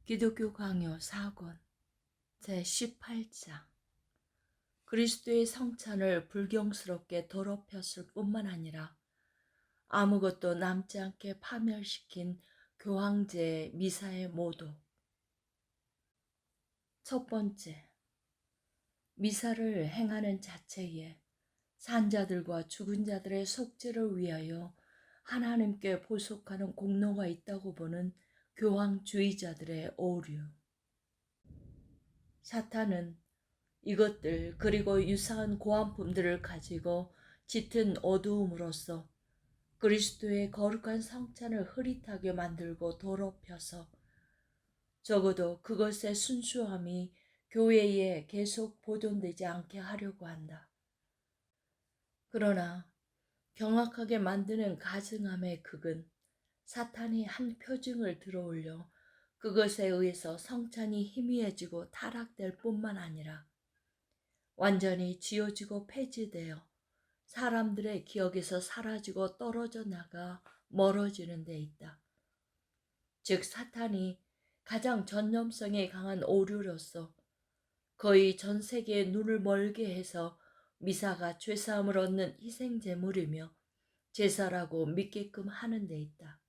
기독교 강요 4권 제18장 그리스도의 성찬을 불경스럽게 더럽혔을 뿐만 아니라 아무것도 남지 않게 파멸시킨 교황제 미사의 모독. 첫 번째, 미사를 행하는 자체에 산자들과 죽은 자들의 속죄를 위하여 하나님께 보속하는 공로가 있다고 보는 교황주의자들의 오류. 사탄은 이것들 그리고 유사한 고안품들을 가지고 짙은 어두움으로써 그리스도의 거룩한 성찬을 흐릿하게 만들고 더럽혀서 적어도 그것의 순수함이 교회에 계속 보존되지 않게 하려고 한다. 그러나 경악하게 만드는 가증함의 극은 사탄이 한 표징을 들어올려 그것에 의해서 성찬이 희미해지고 타락될 뿐만 아니라 완전히 지워지고 폐지되어 사람들의 기억에서 사라지고 떨어져 나가 멀어지는 데 있다. 즉 사탄이 가장 전념성이 강한 오류로서 거의 전 세계의 눈을 멀게 해서 미사가 죄사함을 얻는 희생제물이며 제사라고 믿게끔 하는 데 있다.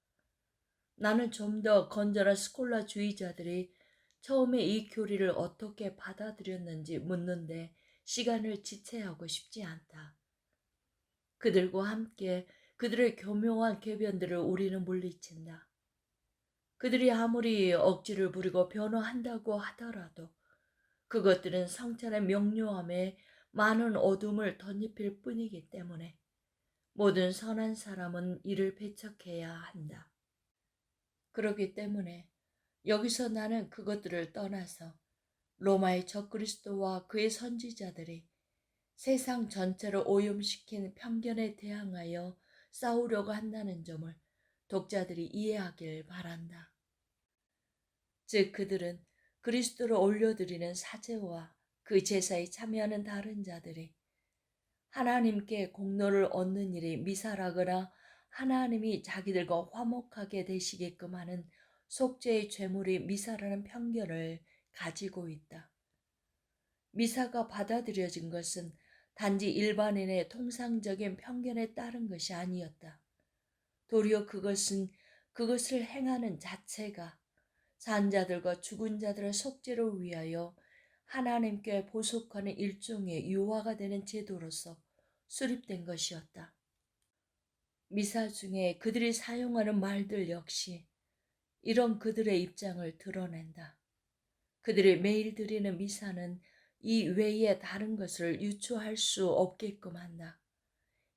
나는 좀 더 건전한 스콜라주의자들이 처음에 이 교리를 어떻게 받아들였는지 묻는데 시간을 지체하고 싶지 않다. 그들과 함께 그들의 교묘한 궤변들을 우리는 물리친다. 그들이 아무리 억지를 부리고 변호한다고 하더라도 그것들은 성찬의 명료함에 많은 어둠을 덧입힐 뿐이기 때문에 모든 선한 사람은 이를 배척해야 한다. 그렇기 때문에 여기서 나는 그것들을 떠나서 로마의 적그리스도와 그의 선지자들이 세상 전체를 오염시킨 편견에 대항하여 싸우려고 한다는 점을 독자들이 이해하길 바란다. 즉 그들은 그리스도를 올려드리는 사제와 그 제사에 참여하는 다른 자들이 하나님께 공로를 얻는 일이 미사라거나 하나님이 자기들과 화목하게 되시게끔 하는 속죄의 죄물이 미사라는 편견을 가지고 있다. 미사가 받아들여진 것은 단지 일반인의 통상적인 편견에 따른 것이 아니었다. 도리어 그것은 그것을 행하는 자체가 산자들과 죽은 자들의 속죄를 위하여 하나님께 보속하는 일종의 유화가 되는 제도로서 수립된 것이었다. 미사 중에 그들이 사용하는 말들 역시 이런 그들의 입장을 드러낸다. 그들이 매일 드리는 미사는 이 외에 다른 것을 유추할 수 없게끔 한다.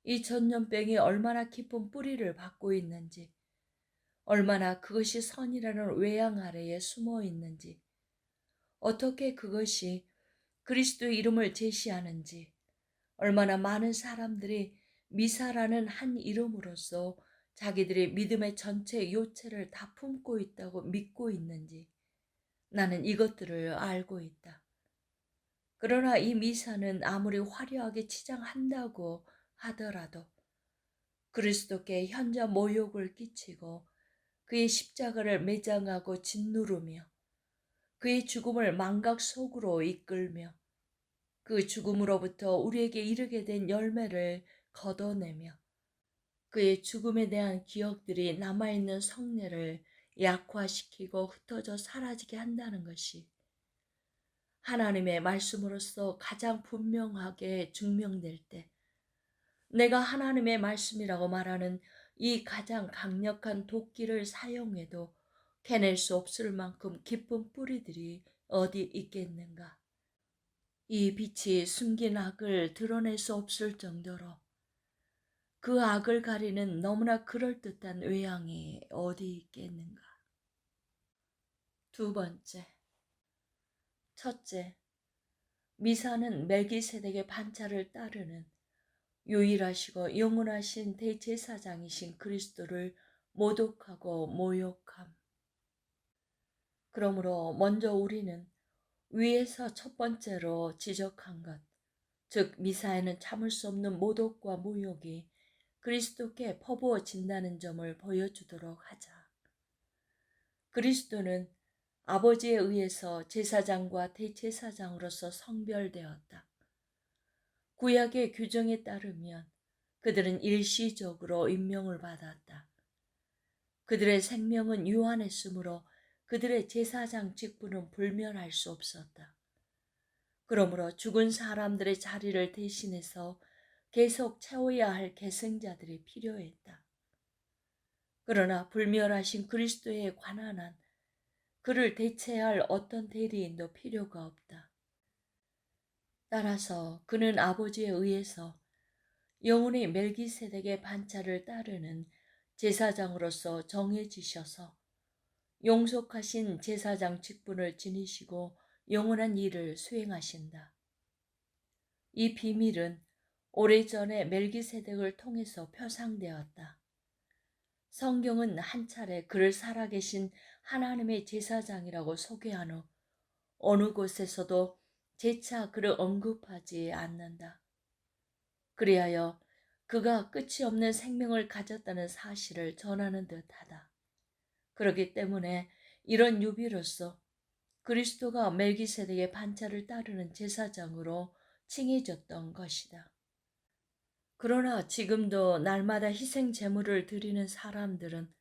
이 전염병이 얼마나 깊은 뿌리를 받고 있는지, 얼마나 그것이 선이라는 외양 아래에 숨어 있는지, 어떻게 그것이 그리스도의 이름을 제시하는지, 얼마나 많은 사람들이 미사라는 한 이름으로써 자기들의 믿음의 전체 요체를 다 품고 있다고 믿고 있는지 나는 이것들을 알고 있다. 그러나 이 미사는 아무리 화려하게 치장한다고 하더라도 그리스도께 현자 모욕을 끼치고 그의 십자가를 매장하고 짓누르며 그의 죽음을 망각 속으로 이끌며 그 죽음으로부터 우리에게 이르게 된 열매를 걷어내며 그의 죽음에 대한 기억들이 남아있는 성례를 약화시키고 흩어져 사라지게 한다는 것이 하나님의 말씀으로서 가장 분명하게 증명될 때 내가 하나님의 말씀이라고 말하는 이 가장 강력한 도끼를 사용해도 캐낼 수 없을 만큼 깊은 뿌리들이 어디 있겠는가. 이 빛이 숨긴 악을 드러낼 수 없을 정도로 그 악을 가리는 너무나 그럴듯한 외양이 어디 있겠는가. 두 번째, 첫째, 미사는 멜기세덱의 반차를 따르는 유일하시고 영원하신 대제사장이신 그리스도를 모독하고 모욕함. 그러므로 먼저 우리는 위에서 첫 번째로 지적한 것, 즉 미사에는 참을 수 없는 모독과 모욕이 그리스도께 퍼부어진다는 점을 보여주도록 하자. 그리스도는 아버지에 의해서 제사장과 대제사장으로서 성별되었다. 구약의 규정에 따르면 그들은 일시적으로 임명을 받았다. 그들의 생명은 유한했으므로 그들의 제사장 직분은 불멸할 수 없었다. 그러므로 죽은 사람들의 자리를 대신해서 계속 채워야 할 계승자들이 필요했다. 그러나 불멸하신 그리스도에 관한 한 그를 대체할 어떤 대리인도 필요가 없다. 따라서 그는 아버지에 의해서 영원히 멜기세덱의 반차를 따르는 제사장으로서 정해지셔서 용속하신 제사장 직분을 지니시고 영원한 일을 수행하신다. 이 비밀은 오래전에 멜기세덱을 통해서 표상되었다. 성경은 한 차례 그를 살아계신 하나님의 제사장이라고 소개한 후 어느 곳에서도 재차 그를 언급하지 않는다. 그리하여 그가 끝이 없는 생명을 가졌다는 사실을 전하는 듯하다. 그렇기 때문에 이런 유비로서 그리스도가 멜기세덱의 반차를 따르는 제사장으로 칭해졌던 것이다. 그러나 지금도 날마다 희생 제물을 드리는 사람들은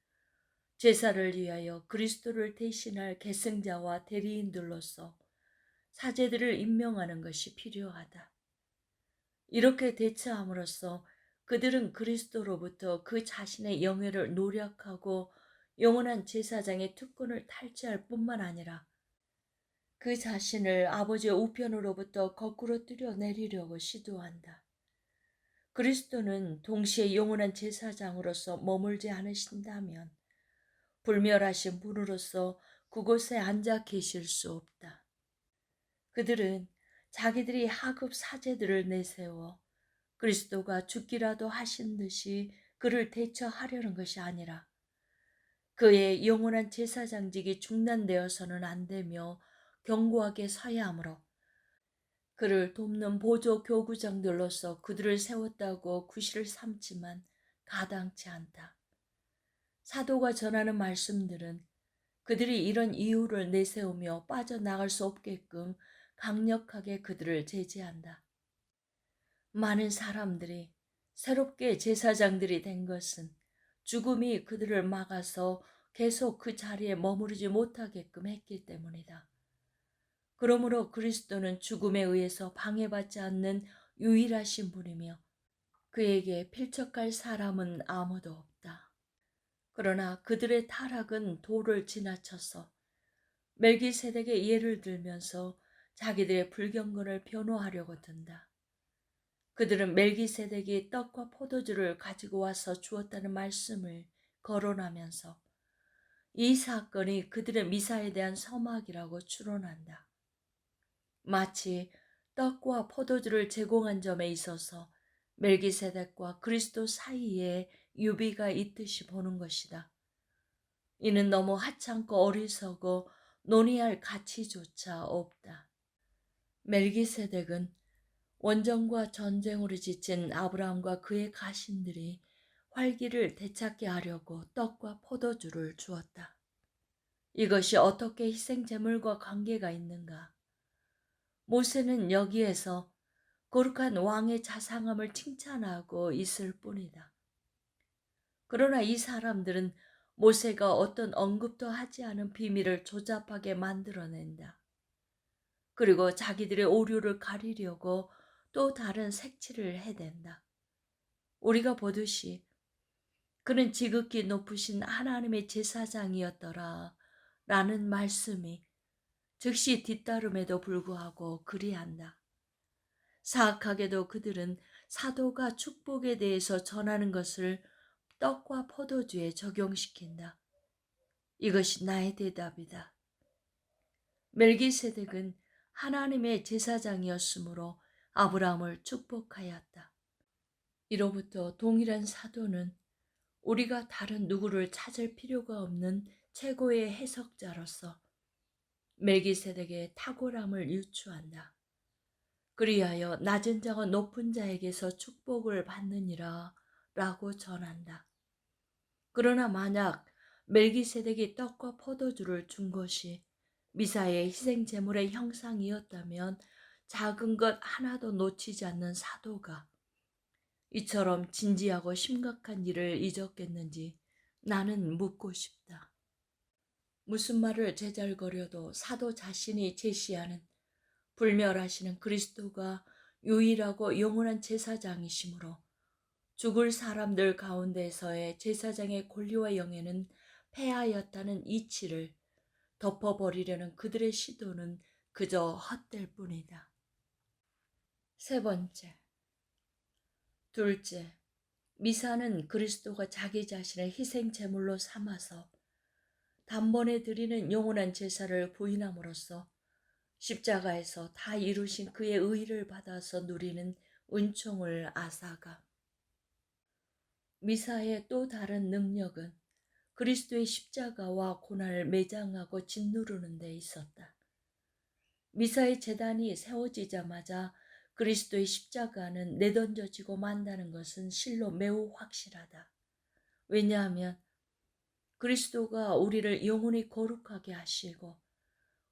제사를 위하여 그리스도를 대신할 계승자와 대리인들로서 사제들을 임명하는 것이 필요하다. 이렇게 대처함으로써 그들은 그리스도로부터 그 자신의 영예를 노력하고 영원한 제사장의 특권을 탈취할 뿐만 아니라 그 자신을 아버지의 우편으로부터 거꾸로 뛰어내리려고 시도한다. 그리스도는 동시에 영원한 제사장으로서 머물지 않으신다면 불멸하신 분으로서 그곳에 앉아 계실 수 없다. 그들은 자기들이 하급 사제들을 내세워 그리스도가 죽기라도 하신 듯이 그를 대처하려는 것이 아니라 그의 영원한 제사장직이 중단되어서는 안 되며 견고하게 서야 하므로 그를 돕는 보조 교구장들로서 그들을 세웠다고 구실을 삼지만 가당치 않다. 사도가 전하는 말씀들은 그들이 이런 이유를 내세우며 빠져나갈 수 없게끔 강력하게 그들을 제지한다. 많은 사람들이 새롭게 제사장들이 된 것은 죽음이 그들을 막아서 계속 그 자리에 머무르지 못하게끔 했기 때문이다. 그러므로 그리스도는 죽음에 의해서 방해받지 않는 유일하신 분이며 그에게 필적할 사람은 아무도 없다. 그러나 그들의 타락은 도를 지나쳐서 멜기세덱의 예를 들면서 자기들의 불경건을 변호하려고 든다. 그들은 멜기세덱이 떡과 포도주를 가지고 와서 주었다는 말씀을 거론하면서 이 사건이 그들의 미사에 대한 서막이라고 추론한다. 마치 떡과 포도주를 제공한 점에 있어서 멜기세덱과 그리스도 사이에 유비가 있듯이 보는 것이다. 이는 너무 하찮고 어리석어 논의할 가치조차 없다. 멜기세덱은 원정과 전쟁으로 지친 아브라함과 그의 가신들이 활기를 되찾게 하려고 떡과 포도주를 주었다. 이것이 어떻게 희생제물과 관계가 있는가? 모세는 여기에서 거룩한 왕의 자상함을 칭찬하고 있을 뿐이다. 그러나 이 사람들은 모세가 어떤 언급도 하지 않은 비밀을 조잡하게 만들어낸다. 그리고 자기들의 오류를 가리려고 또 다른 색칠을 해댄다. 우리가 보듯이 그는 지극히 높으신 하나님의 제사장이었더라 라는 말씀이 즉시 뒤따름에도 불구하고 그리한다. 사악하게도 그들은 사도가 축복에 대해서 전하는 것을 떡과 포도주에 적용시킨다. 이것이 나의 대답이다. 멜기세덱은 하나님의 제사장이었으므로 아브라함을 축복하였다. 이로부터 동일한 사도는 우리가 다른 누구를 찾을 필요가 없는 최고의 해석자로서 멜기세덱의 탁월함을 유추한다. 그리하여 낮은 자가 높은 자에게서 축복을 받느니라 라고 전한다. 그러나 만약 멜기세덱이 떡과 포도주를 준 것이 미사의 희생 제물의 형상이었다면 작은 것 하나도 놓치지 않는 사도가 이처럼 진지하고 심각한 일을 잊었겠는지 나는 묻고 싶다. 무슨 말을 제잘거려도 사도 자신이 제시하는 불멸하시는 그리스도가 유일하고 영원한 제사장이시므로 죽을 사람들 가운데서의 제사장의 권리와 영예는 폐하였다는 이치를 덮어버리려는 그들의 시도는 그저 헛될 뿐이다. 세 번째, 둘째, 미사는 그리스도가 자기 자신을 희생 제물로 삼아서 단번에 드리는 영원한 제사를 부인함으로써 십자가에서 다 이루신 그의 의를 받아서 누리는 은총을 앗아가. 미사의 또 다른 능력은 그리스도의 십자가와 고난을 매장하고 짓누르는 데 있었다. 미사의 제단이 세워지자마자 그리스도의 십자가는 내던져지고 만다는 것은 실로 매우 확실하다. 왜냐하면 그리스도가 우리를 영원히 거룩하게 하시고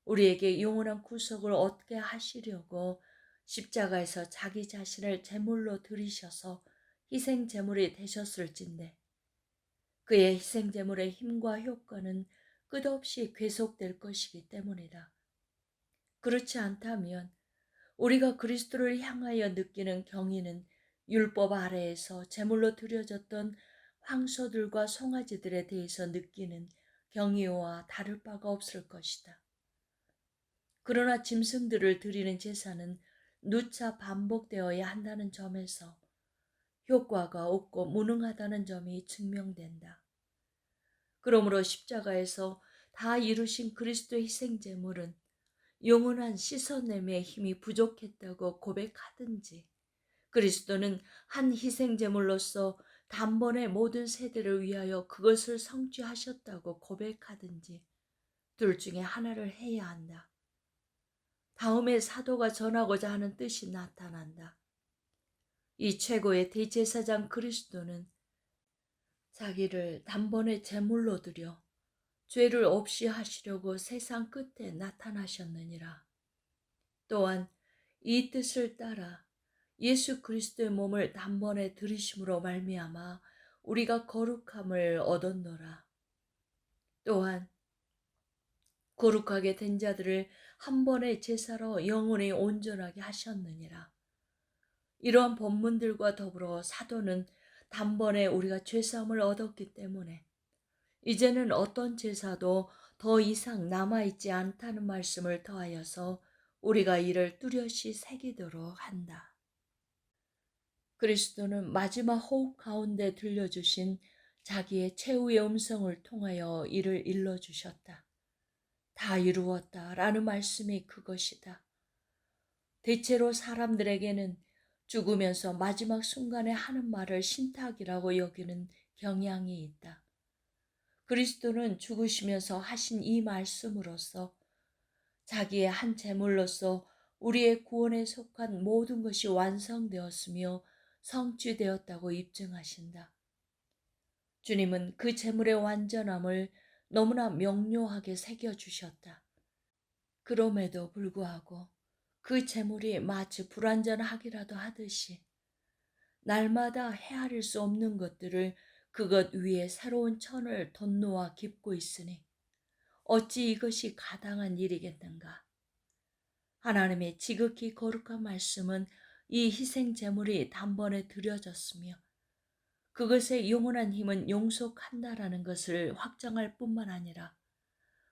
우리에게 영원한 구속을 얻게 하시려고 십자가에서 자기 자신을 제물로 드리셔서 희생 제물이 되셨을진데 그의 희생 제물의 힘과 효과는 끝없이 계속될 것이기 때문이다. 그렇지 않다면 우리가 그리스도를 향하여 느끼는 경의는 율법 아래에서 제물로 드려졌던 황소들과 송아지들에 대해서 느끼는 경의와 다를 바가 없을 것이다. 그러나 짐승들을 드리는 제사는 누차 반복되어야 한다는 점에서 효과가 없고 무능하다는 점이 증명된다. 그러므로 십자가에서 다 이루신 그리스도의 희생제물은 영원한 씻어냄의 힘이 부족했다고 고백하든지 그리스도는 한 희생제물로서 단번에 모든 세대를 위하여 그것을 성취하셨다고 고백하든지 둘 중에 하나를 해야 한다. 다음에 사도가 전하고자 하는 뜻이 나타난다. 이 최고의 대제사장 그리스도는 자기를 단번에 제물로 드려 죄를 없이 하시려고 세상 끝에 나타나셨느니라. 또한 이 뜻을 따라 예수 그리스도의 몸을 단번에 들이심으로 말미암아 우리가 거룩함을 얻었노라. 또한 거룩하게 된 자들을 한 번의 제사로 영원히 온전하게 하셨느니라. 이러한 본문들과 더불어 사도는 단번에 우리가 죄사함을 얻었기 때문에 이제는 어떤 제사도 더 이상 남아있지 않다는 말씀을 더하여서 우리가 이를 뚜렷이 새기도록 한다. 그리스도는 마지막 호흡 가운데 들려주신 자기의 최후의 음성을 통하여 이를 일러주셨다. 다 이루었다라는 말씀이 그것이다. 대체로 사람들에게는 죽으면서 마지막 순간에 하는 말을 신탁이라고 여기는 경향이 있다. 그리스도는 죽으시면서 하신 이 말씀으로써 자기의 한 제물로서 우리의 구원에 속한 모든 것이 완성되었으며 성취되었다고 입증하신다. 주님은 그 제물의 완전함을 너무나 명료하게 새겨주셨다. 그럼에도 불구하고 그 제물이 마치 불완전하기라도 하듯이 날마다 헤아릴 수 없는 것들을 그것 위에 새로운 천을 덧놓아 깁고 있으니 어찌 이것이 가당한 일이겠는가. 하나님의 지극히 거룩한 말씀은 이 희생 제물이 단번에 드려졌으며 그것의 영원한 힘은 용속한다라는 것을 확정할 뿐만 아니라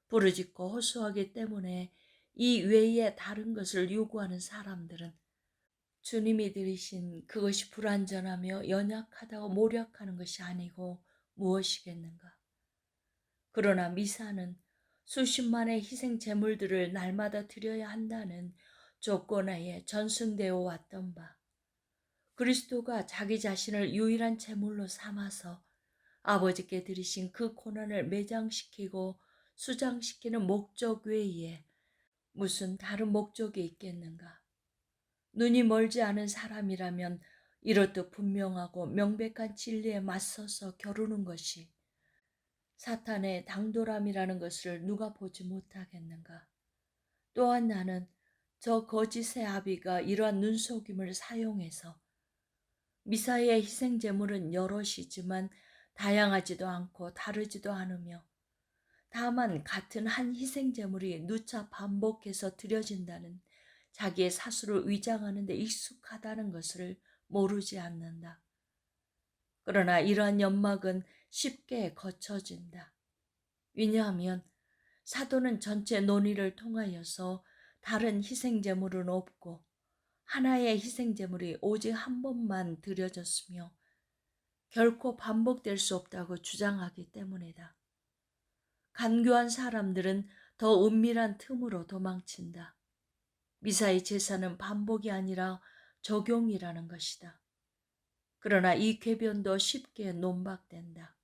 부르짖고 호소하기 때문에 이 외에 다른 것을 요구하는 사람들은 주님이 들이신 그것이 불완전하며 연약하다고 모략하는 것이 아니고 무엇이겠는가. 그러나 미사는 수십만의 희생 제물들을 날마다 드려야 한다는 조건하에 전승되어 왔던 바 그리스도가 자기 자신을 유일한 제물로 삼아서 아버지께 드리신 그 고난을 매장시키고 수장시키는 목적 외에 무슨 다른 목적이 있겠는가. 눈이 멀지 않은 사람이라면 이렇듯 분명하고 명백한 진리에 맞서서 겨루는 것이 사탄의 당돌함이라는 것을 누가 보지 못하겠는가. 또한 나는 저 거짓의 아비가 이러한 눈속임을 사용해서 미사의 희생 제물은 여럿이지만 다양하지도 않고 다르지도 않으며 다만 같은 한 희생 제물이 누차 반복해서 드려진다는 자기의 사수를 위장하는 데 익숙하다는 것을 모르지 않는다. 그러나 이러한 연막은 쉽게 거쳐진다. 왜냐하면 사도는 전체 논의를 통하여서 다른 희생 제물은 없고 하나의 희생 제물이 오직 한 번만 드려졌으며 결코 반복될 수 없다고 주장하기 때문이다. 간교한 사람들은 더 은밀한 틈으로 도망친다. 미사의 제사는 반복이 아니라 적용이라는 것이다. 그러나 이 궤변도 쉽게 논박된다.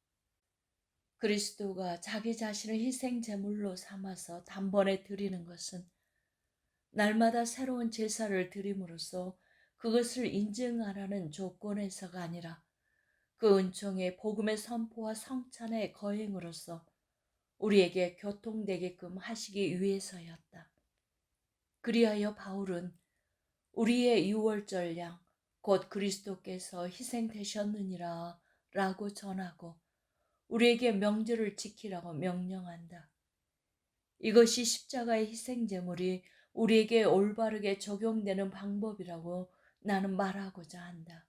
그리스도가 자기 자신을 희생 제물로 삼아서 단번에 드리는 것은 날마다 새로운 제사를 드림으로써 그것을 인증하라는 조건에서가 아니라 그 은총의 복음의 선포와 성찬의 거행으로서 우리에게 교통되게끔 하시기 위해서였다. 그리하여 바울은 우리의 유월절 양 곧 그리스도께서 희생되셨느니라 라고 전하고 우리에게 명절을 지키라고 명령한다. 이것이 십자가의 희생제물이 우리에게 올바르게 적용되는 방법이라고 나는 말하고자 한다.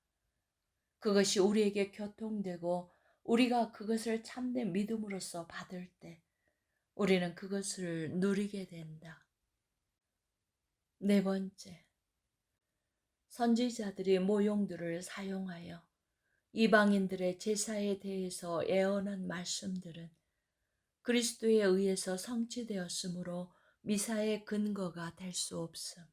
그것이 우리에게 교통되고 우리가 그것을 참된 믿음으로써 받을 때 우리는 그것을 누리게 된다. 네 번째, 선지자들이 모용들을 사용하여 이방인들의 제사에 대해서 예언한 말씀들은 그리스도에 의해서 성취되었으므로 미사의 근거가 될 수 없음.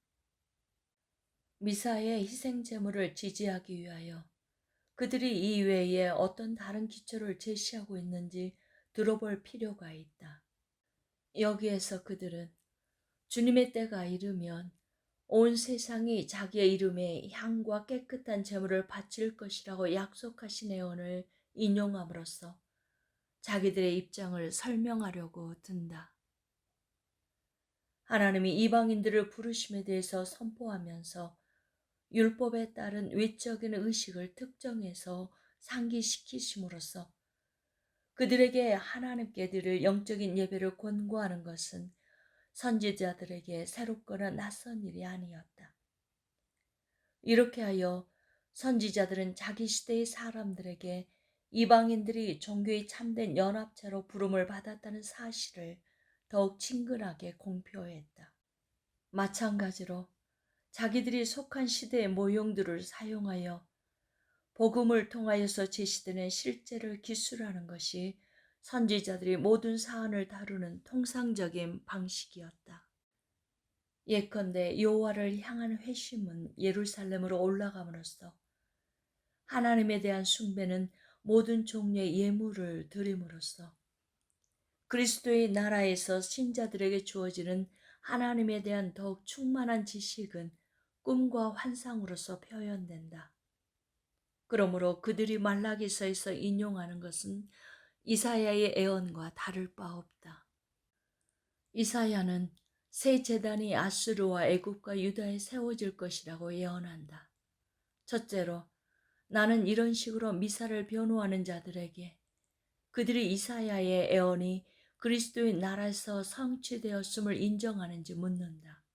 미사의 희생제물을 지지하기 위하여 그들이 이 외에 어떤 다른 기초를 제시하고 있는지 들어볼 필요가 있다. 여기에서 그들은 주님의 때가 이르면 온 세상이 자기의 이름에 향과 깨끗한 제물을 바칠 것이라고 약속하신 예언을 인용함으로써 자기들의 입장을 설명하려고 든다. 하나님이 이방인들을 부르심에 대해서 선포하면서 율법에 따른 외적인 의식을 특정해서 상기시키심으로써 그들에게 하나님께 드릴 영적인 예배를 권고하는 것은 선지자들에게 새롭거나 낯선 일이 아니었다. 이렇게 하여 선지자들은 자기 시대의 사람들에게 이방인들이 종교의 참된 연합체로 부름을 받았다는 사실을 더욱 친근하게 공표했다. 마찬가지로 자기들이 속한 시대의 모형들을 사용하여 복음을 통하여서 제시되는 실제를 기술하는 것이 선지자들이 모든 사안을 다루는 통상적인 방식이었다. 예컨대 여호와를 향한 회심은 예루살렘으로 올라감으로써 하나님에 대한 숭배는 모든 종류의 예물을 드림으로써 그리스도의 나라에서 신자들에게 주어지는 하나님에 대한 더욱 충만한 지식은 꿈과 환상으로서 표현된다. 그러므로 그들이 말라기서에서 인용하는 것은 이사야의 예언과 다를 바 없다. 이사야는 새 제단이 아수르와 애굽과 유다에 세워질 것이라고 예언한다. 첫째로 나는 이런 식으로 미사를 변호하는 자들에게 그들이 이사야의 예언이 그리스도의 나라에서 성취되었음을 인정하는지 묻는다.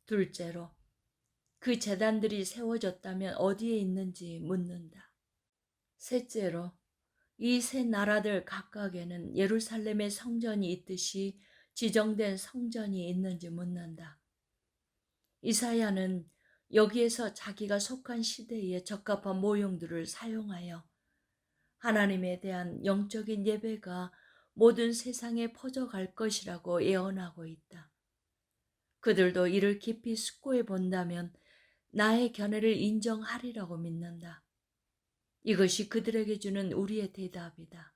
둘째로 그 제단들이 세워졌다면 어디에 있는지 묻는다. 셋째로 이 세 나라들 각각에는 예루살렘의 성전이 있듯이 지정된 성전이 있는지 묻는다. 이사야는 여기에서 자기가 속한 시대에 적합한 모형들을 사용하여 하나님에 대한 영적인 예배가 모든 세상에 퍼져갈 것이라고 예언하고 있다. 그들도 이를 깊이 숙고해 본다면 나의 견해를 인정하리라고 믿는다. 이것이 그들에게 주는 우리의 대답이다.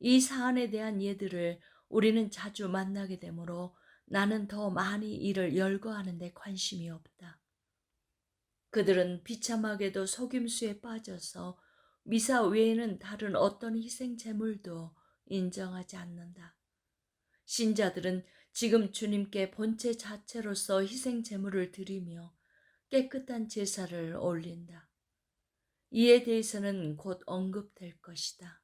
이 사안에 대한 예들을 우리는 자주 만나게 되므로 나는 더 많이 이를 열거하는 데 관심이 없다. 그들은 비참하게도 속임수에 빠져서 미사 외에는 다른 어떤 희생 제물도 인정하지 않는다. 신자들은 지금 주님께 본체 자체로서 희생 제물을 드리며 깨끗한 제사를 올린다. 이에 대해서는 곧 언급될 것이다.